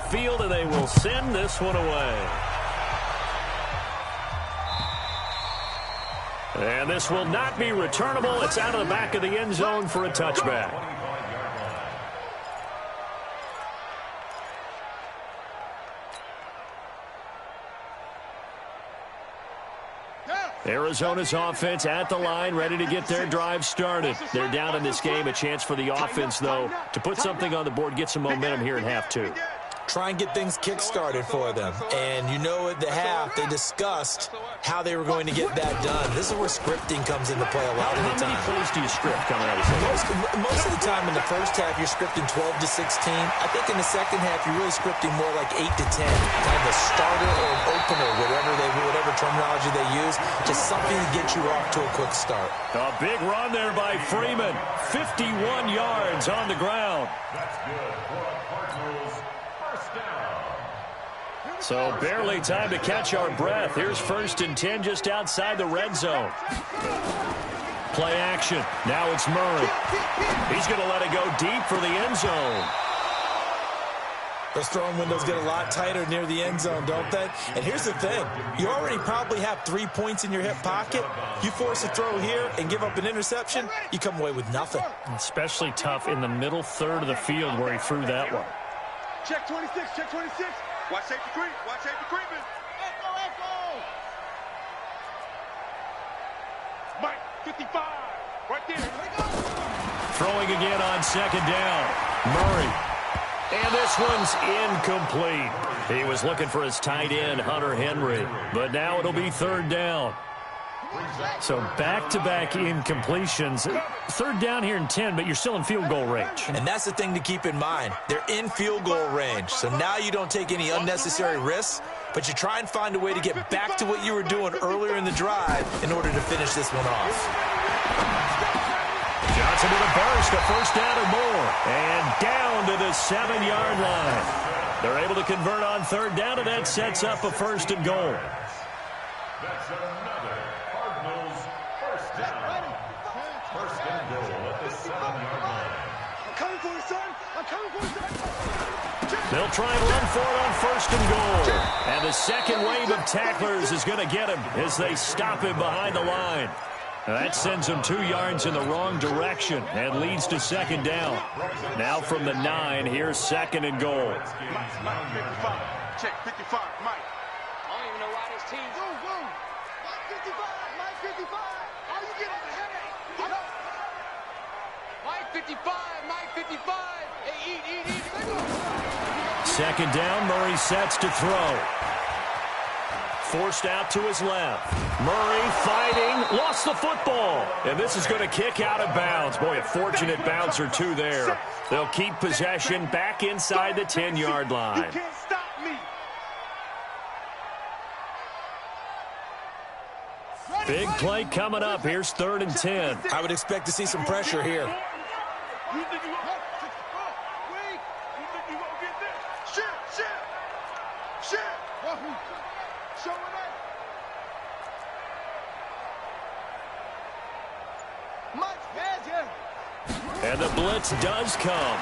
field, and they will send this one away. And this will not be returnable. It's out of the back of the end zone for a touchback. Arizona's offense at the line, ready to get their drive started. They're down in this game. A chance for the offense, though, to put something on the board, get some momentum here in half two. Try and get things kick-started for them. And you know at the half, they discussed how they were going to get that done. This is where scripting comes into play a lot of the time. How many plays do you script coming out of this? Most of the time in the first half, you're scripting 12 to 16. I think in the second half, you're really scripting more like 8 to 10. Kind of a starter or an opener, whatever terminology they use. Just something to get you off to a quick start. A big run there by Freeman. 51 yards on the ground. That's good for a Cardinals first down. So barely time to catch our breath. Here's 1st and 10 just outside the red zone. Play action. Now it's Murray. He's going to let it go deep for the end zone. Those throwing windows get a lot tighter near the end zone, don't they? And here's the thing. You already probably have 3 points in your hip pocket. You force a throw here and give up an interception, you come away with nothing. Especially tough in the middle third of the field where he threw that one. Check 26, check 26. Watch safety creep, watch safety creeping. Echo, echo. Mike, 55, right there. Throwing again on 2nd down. Murray. And this one's incomplete. He was looking for his tight end, Hunter Henry. But now it'll be 3rd down. So back-to-back incompletions. 3rd down here in 10, but you're still in field goal range. And that's the thing to keep in mind. They're in field goal range. So now you don't take any unnecessary risks, but you try and find a way to get back to what you were doing earlier in the drive in order to finish this one off. Johnson with a burst, a 1st down or more. And down to the 7-yard line. They're able to convert on 3rd down, and that sets up a 1st and goal. That's another Cardinals first down. 1st and goal at the 7-yard line. I'm coming for you, son. I'm coming for you, son. They'll try and run for it on 1st and goal. And the second wave of tacklers is going to get him as they stop him behind the line. That sends him 2 yards in the wrong direction and leads to 2nd down. Now from the 9, here's 2nd and goal. Mike 55. Check 55, Mike. I don't even know why this team. Go, go. Mike 55, Mike 55. How you getting a headache? Mike 55, Mike 55. Hey, eat. 2nd down, Murray sets to throw. Forced out to his left. Murray fighting, lost the football. And this is going to kick out of bounds. Boy, a fortunate bounce or two there. They'll keep possession back inside the 10-yard line. You can't stop me. Big play coming up. Here's 3rd and 10. I would expect to see some pressure here. You think you gonna wait? You think you gonna get this? Shit. Showing up. Mike, and the blitz does come.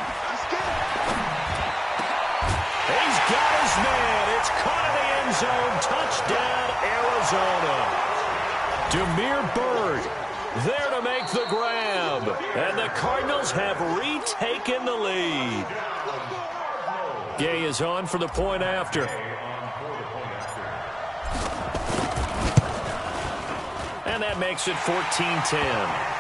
He's got his man. It's caught in the end zone. Touchdown, Arizona. Damiere Byrd there to make the grab. And the Cardinals have retaken the lead. Gay is on for the point after. And that makes it 14-10.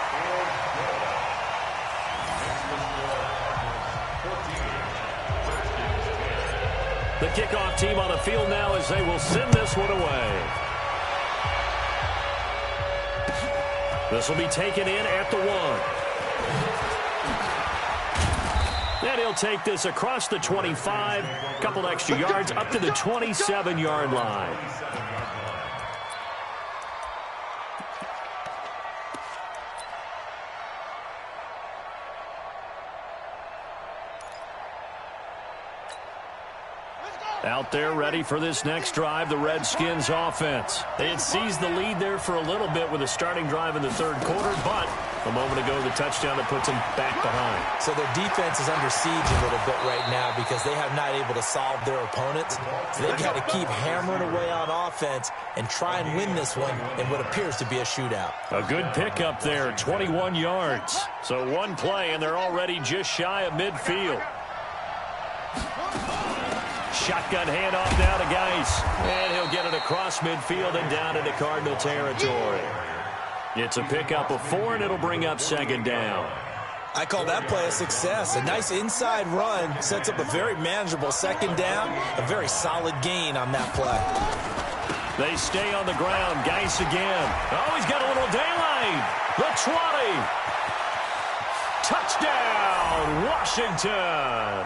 The kickoff team on the field now as they will send this one away. This will be taken in at the 1. And he'll take this across the 25, a couple extra yards, up to the 27-yard line. Out there ready for this next drive, the Redskins offense. They had seized the lead there for a little bit with a starting drive in the third quarter, but A moment ago, the touchdown that puts them back behind. So their defense is under siege a little bit right now because they have not able to solve their opponents. So they've got to keep hammering away on offense and try and win this one in what appears to be a shootout. A good pickup there, 21 yards. So one play, and they're already just shy of midfield. Shotgun handoff now to Geis. And he'll get it across midfield and down into Cardinal territory. It's a pickup of 4, and it'll bring up second down. I call that play a success. A nice inside run sets up a very manageable second down. A very solid gain on that play. They stay on the ground. Geis again. Oh, he's got a little daylight. The 20. Touchdown, Washington.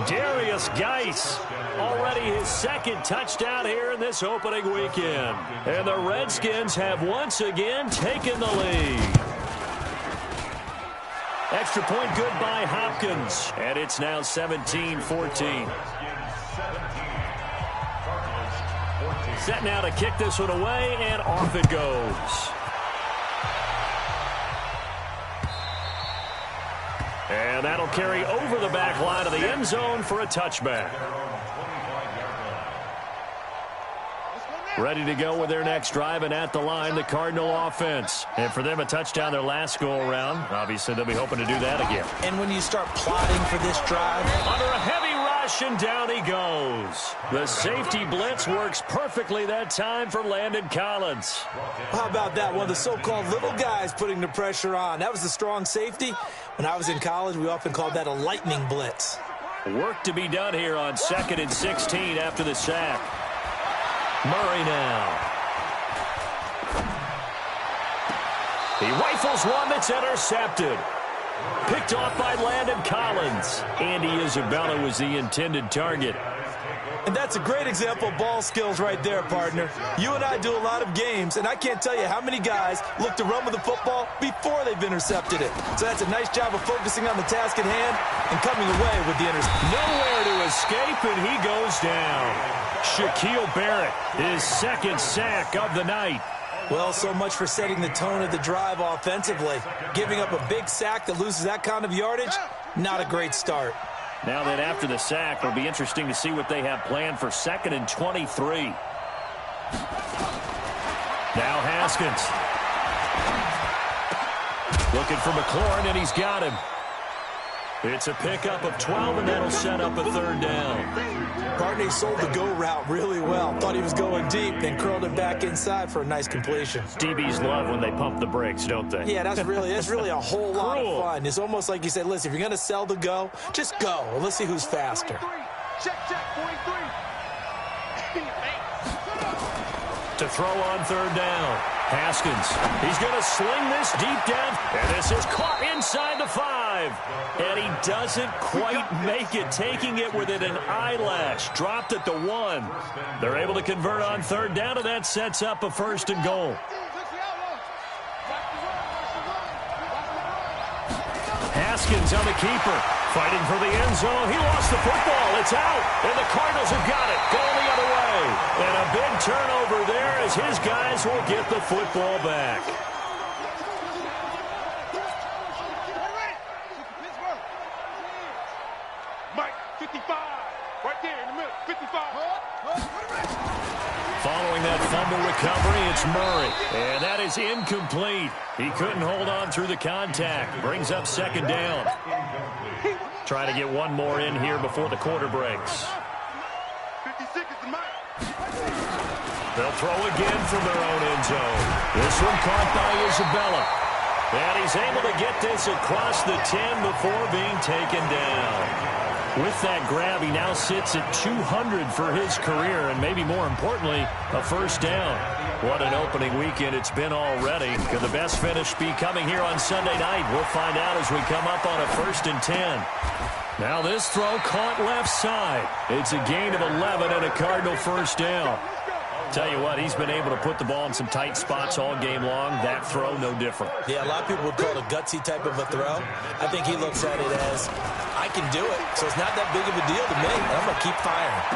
Darius Geis, already his second touchdown here in this opening weekend. And the Redskins have once again taken the lead. Extra point good by Hopkins. And it's now 17-14. Set now to kick this one away, and off it goes. And that'll carry over the back line of the end zone for a touchback. Ready to go with their next drive, and at the line, the Cardinal offense. And for them, a touchdown their last go-around. Obviously, they'll be hoping to do that again. And when you start plotting for this drive, under a heavy rush, and down he goes. The safety blitz works perfectly that time for Landon Collins. How about that? One of the so-called little guys putting the pressure on. That was the strong safety. When I was in college, we often called that a lightning blitz. Work to be done here on 2nd and 16 after the sack. Murray now. He rifles one that's intercepted. Picked off by Landon Collins. Andy Isabella was the intended target. And that's a great example of ball skills right there, partner. You and I do a lot of games, and I can't tell you how many guys look to run with the football before they've intercepted it. So that's a nice job of focusing on the task at hand and coming away with the interception. Nowhere to escape, and he goes down. Shaquille Barrett, his second sack of the night. Well, so much for setting the tone of the drive offensively. Giving up a big sack that loses that kind of yardage, not a great start. Now that after the sack, it'll be interesting to see what they have planned for 2nd and 23. Now Haskins. Looking for McLaurin, and he's got him. It's a pickup of 12, and that'll set up a third down. Barney sold the go route really well. Thought he was going deep, then curled it back inside for a nice completion. DBs love when they pump the brakes, don't they? Yeah, that's really a whole lot of fun. It's almost like you said, listen, if you're going to sell the go, just go. And let's see who's faster. Check, 43. To throw on third down. Haskins. He's going to sling this deep down. And this is caught inside the 5. And he doesn't quite make it, taking it within an eyelash. Dropped at the 1. They're able to convert on third down, and that sets up a 1st and goal. Haskins on the keeper. Fighting for the end zone. He lost the football. It's out. And the Cardinals have got it. Going the other way. And a big turnover there as his guys will get the football back. Mike, 55. Right there in the middle. 55. Following that fumble recovery, it's Murray. And that is incomplete. He couldn't hold on through the contact. Brings up 2nd down. Trying to get one more in here before the quarter breaks. 56 is the Mike. They'll throw again from their own end zone. This one caught by Isabella. And he's able to get this across the 10 before being taken down. With that grab, he now sits at 200 for his career, and maybe more importantly, a 1st down. What an opening weekend it's been already. Could the best finish be coming here on Sunday night? We'll find out as we come up on a 1st and 10. Now this throw caught left side. It's a gain of 11 and a Cardinal 1st down. Tell you what, he's been able to put the ball in some tight spots all game long. That throw, no different. Yeah, a lot of people would call it a gutsy type of a throw. I think he looks at it as, I can do it, so it's not that big of a deal to me. I'm going to keep firing.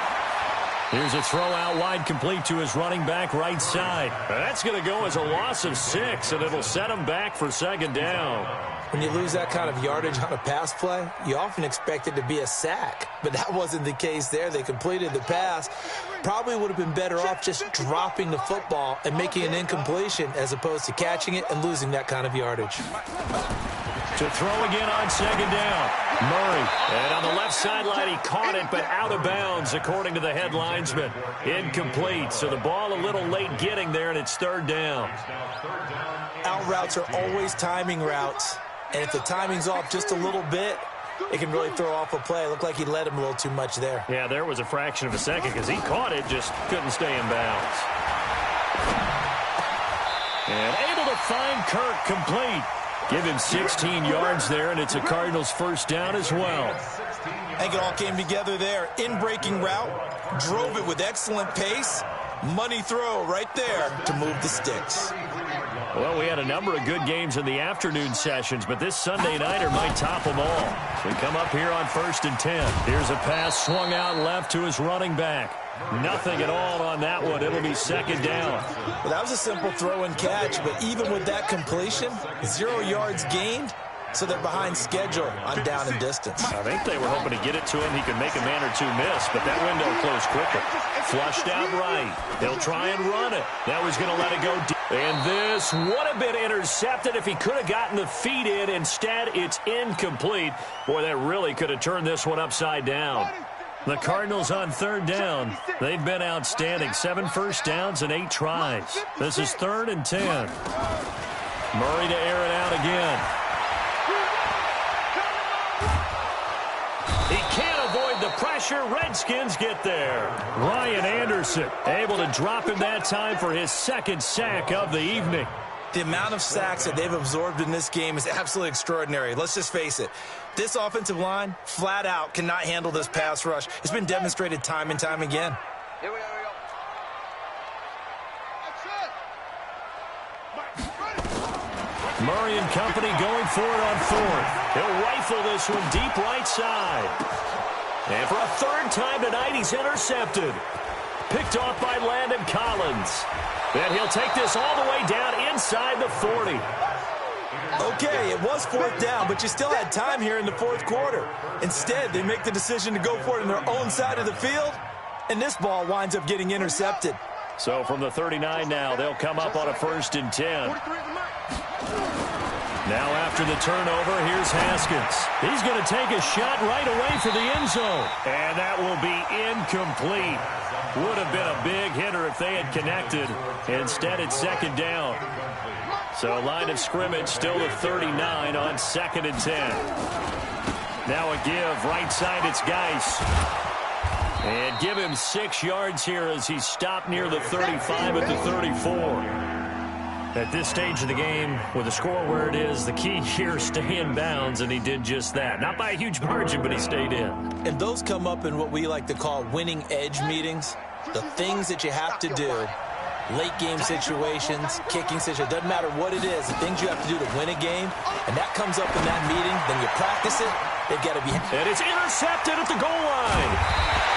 Here's a throw out wide, complete to his running back right side. That's going to go as a loss of 6, and it'll set him back for second down. When you lose that kind of yardage on a pass play, you often expect it to be a sack. But that wasn't the case there. They completed the pass. Probably would have been better off just dropping the football and making an incompletion as opposed to catching it and losing that kind of yardage. To throw again on second down. Murray. And on the left sideline, he caught it, but out of bounds, according to the head linesman. Incomplete. So the ball a little late getting there, and it's third down. Out routes are always timing routes. And if the timing's off just a little bit, it can really throw off a play. It looked like he led him a little too much there. Yeah, there was a fraction of a second because he caught it, just couldn't stay in bounds. And able to find Kirk complete. Give him 16 yards there, and it's a Cardinals first down as well. I think it all came together there. In-breaking route, drove it with excellent pace. Money throw right there to move the sticks. Well, we had a number of good games in the afternoon sessions, but this Sunday nighter might top them all. We come up here on 1st and 10. Here's a pass swung out left to his running back. Nothing at all on that one. It'll be second down. Well, that was a simple throw and catch, but even with that completion, 0 yards gained, so they're behind schedule on down and distance. I think they were hoping to get it to him. He could make a man or two miss, but that window closed quicker. Flushed out right. He'll try and run it. That was going to let it go deep. And this would have been intercepted if he could have gotten the feet in. Instead, it's incomplete. Boy, that really could have turned this one upside down. The Cardinals on third down. They've been outstanding. 7 first downs and 8 tries. This is 3rd and 10. Murray to air it out again. He can't avoid the pressure. Redskins get there. Ryan Anderson able to drop him that time for his 2nd sack of the evening. The amount of sacks that they've absorbed in this game is absolutely extraordinary. Let's just face it. This offensive line, flat out, cannot handle this pass rush. It's been demonstrated time and time again. Here we go. Murray and company going for it on 4th. He'll rifle this one deep right side. And for a 3rd time tonight, he's intercepted. Picked off by Landon Collins. And he'll take this all the way down inside the 40. Okay, it was 4th down, but you still had time here in the 4th quarter. Instead, they make the decision to go for it on their own side of the field, and this ball winds up getting intercepted. So from the 39 now, they'll come up on a 1st and 10. Now after the turnover, here's Haskins. He's going to take a shot right away for the end zone. And that will be incomplete. Would have been a big hitter if they had connected. Instead, it's 2nd down. So line of scrimmage still the 39 on 2nd and 10. Now a give. Right side, it's Geis. And give him 6 yards here as he's stopped near the 35 at the 34. At this stage of the game, with the score where it is, the key here, stay in bounds, and he did just that. Not by a huge margin, but he stayed in. And those come up in what we like to call winning edge meetings. The things that you have to do, late game situations, kicking situations, doesn't matter what it is, the things you have to do to win a game, and that comes up in that meeting, then you practice it, they've got to be... And it's intercepted at the goal line.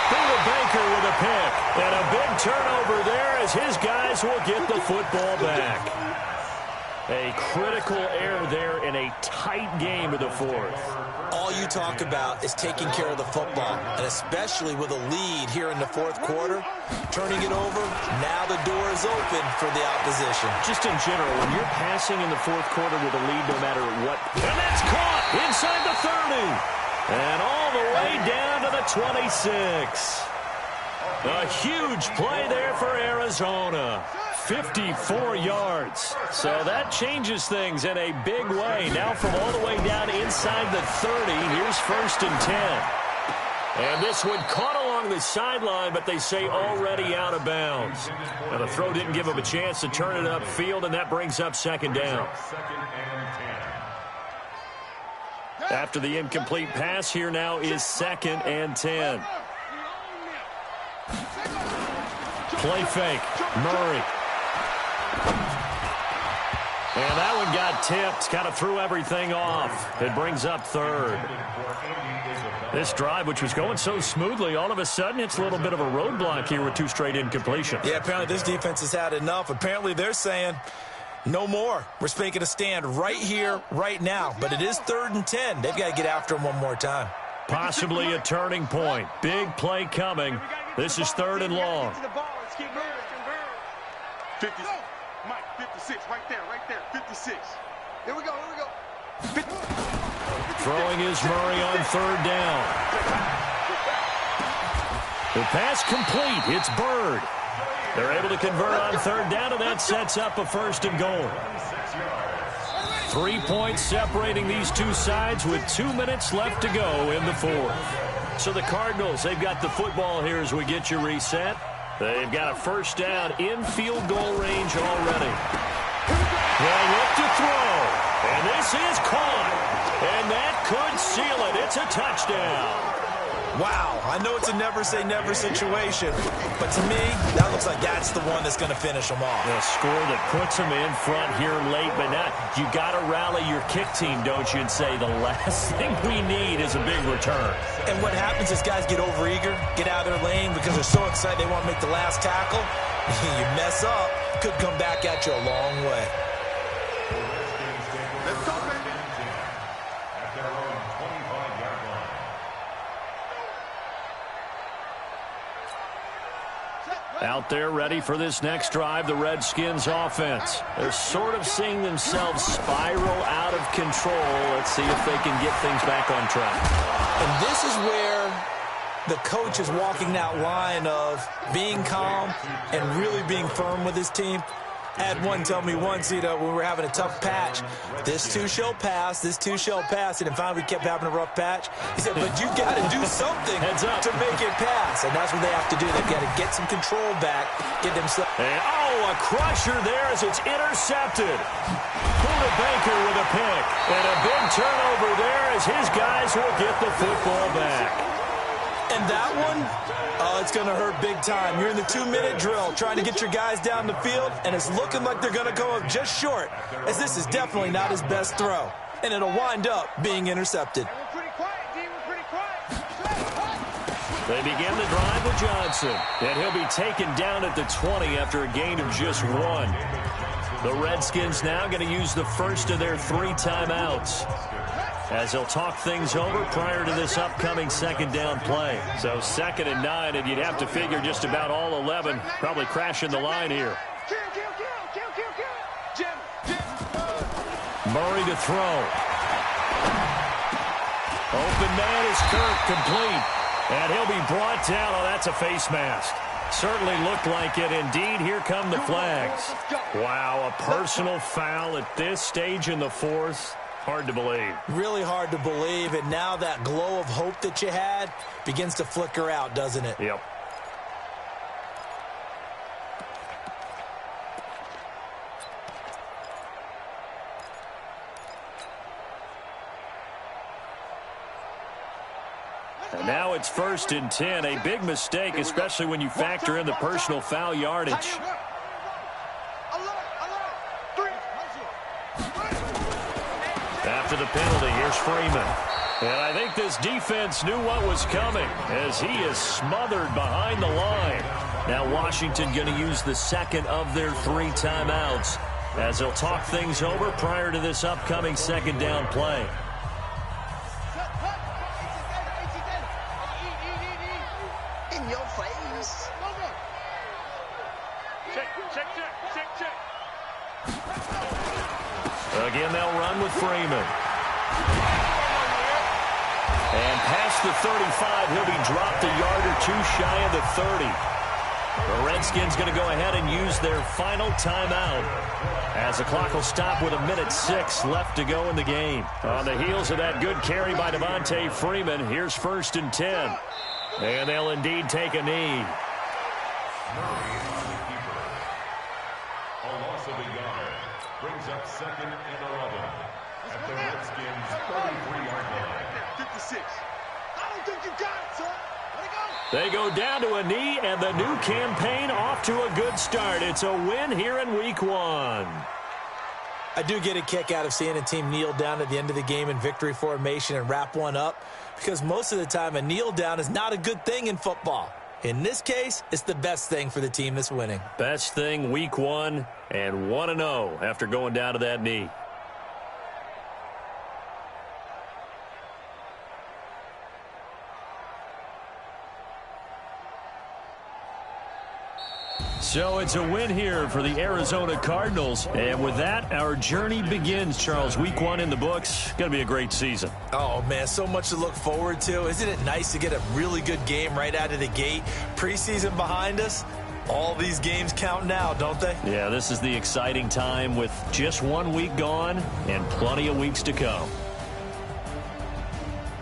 Buda Baker with a pick. And a big turnover there as his guys will get the football back. A critical error there in a tight game of the 4th. All you talk about is taking care of the football, and especially with a lead here in the 4th quarter, turning it over, now the door is open for the opposition. Just in general, when you're passing in the 4th quarter with a lead, no matter what. And that's caught inside the 30. And all the way down to the 26. A huge play there for Arizona. 54 yards. So that changes things in a big way. Now from all the way down inside the 30, here's 1st and 10. And this one caught along the sideline, but they say already out of bounds. Now the throw didn't give him a chance to turn it upfield, and that brings up 2nd down. After the incomplete pass, here now is 2nd and 10. Play fake. Murray. And that one got tipped, kind of threw everything off. It brings up third. This drive, which was going so smoothly, all of a sudden it's a little bit of a roadblock here with 2 straight incompletions. Yeah, apparently this defense has had enough. Apparently they're saying no more. We're making a stand right here, right now. But it is 3rd and 10. They've got to get after him one more time. Possibly a turning point. Big play coming. This is 3rd and long. 50, Mike, 56, right there, 56. Here we go. Throwing is Murray on 3rd down. The pass complete. It's Bird. They're able to convert on 3rd down, and that sets up a 1st and goal. 3 points separating these two sides with 2 minutes left to go in the 4th. So the Cardinals, they've got the football here as we get you reset. They've got a 1st down in field goal range already. They'll look to throw, and this is caught, and that could seal it. It's a touchdown. Wow, I know it's a never-say-never situation, but to me, that looks like that's the one that's going to finish them off. A score that puts them in front here late, but now you got to rally your kick team, don't you, and say the last thing we need is a big return. And what happens is guys get overeager, get out of their lane because they're so excited they want to make the last tackle. You mess up, could come back at you a long way. Let's go, baby. At their own 25-yard line. Out there ready for this next drive, the Redskins offense. They're sort of seeing themselves spiral out of control. Let's see if they can get things back on track. And this is where the coach is walking that line of being calm and really being firm with his team. I had one tell me once, when we were having a tough patch, this too shall pass, and finally we kept having a rough patch. He said, but you got to do something to make it pass, and that's what they have to do. They've got to get some control back, get themselves. And, a crusher there as it's intercepted. Buda Baker with a pick, and a big turnover there as his guys will get the football back. And that one, it's going to hurt big time. You're in the 2-minute drill trying to get your guys down the field, and it's looking like they're going to go up just short, as this is definitely not his best throw. And it'll wind up being intercepted. They begin the drive with Johnson, and he'll be taken down at the 20 after a gain of just 1. The Redskins now going to use the first of their 3 timeouts, as they'll talk things over prior to this upcoming 2nd down play. So 2nd and 9, and you'd have to figure just about all 11 probably crashing the line here. Murray to throw. Open man is Kirk, complete. And he'll be brought down. Oh, that's a face mask. Certainly looked like it. Indeed, here come the flags. Wow, a personal foul at this stage in the 4th. Hard to believe. Really hard to believe, and now that glow of hope that you had begins to flicker out, doesn't it? Yep. And now it's 1st and 10. A big mistake, especially when you factor in the personal foul yardage. After the penalty, here's Freeman. And I think this defense knew what was coming as he is smothered behind the line. Now Washington going to use the 2nd of their 3 timeouts as they'll talk things over prior to this upcoming 2nd down play. In your face. Check. Again, they'll run with Freeman. And past the 35, he'll be dropped a yard or 2 shy of the 30. The Redskins going to go ahead and use their final timeout as the clock will stop with 1:06 left to go in the game. On the heels of that good carry by Devontae Freeman, here's 1st and 10. And they'll indeed take a knee. A loss of a yard brings up 2nd and 11 at the Redskins' 33-yard line. 56. I don't think you got it, son. Let it go. They go down to a knee, and the new campaign off to a good start. It's a win here in Week 1. I do get a kick out of seeing a team kneel down at the end of the game in victory formation and wrap one up, because most of the time a kneel down is not a good thing in football. In this case, it's the best thing for the team that's winning. Best thing week 1 and 1-0 after going down to that knee. So it's a win here for the Arizona Cardinals. And with that, our journey begins, Charles. Week 1 in the books. Going to be a great season. Oh, man, so much to look forward to. Isn't it nice to get a really good game right out of the gate? Preseason behind us. All these games count now, don't they? Yeah, this is the exciting time with just 1 week gone and plenty of weeks to come.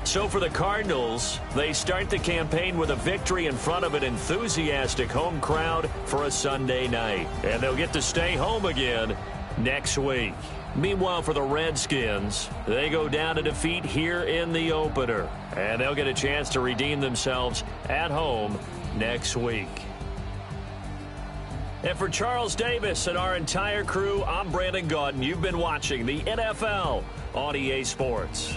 So for the Cardinals, they start the campaign with a victory in front of an enthusiastic home crowd for a Sunday night. And they'll get to stay home again next week. Meanwhile, for the Redskins, they go down to defeat here in the opener. And they'll get a chance to redeem themselves at home next week. And for Charles Davis and our entire crew, I'm Brandon Gaudin. You've been watching the NFL on EA Sports.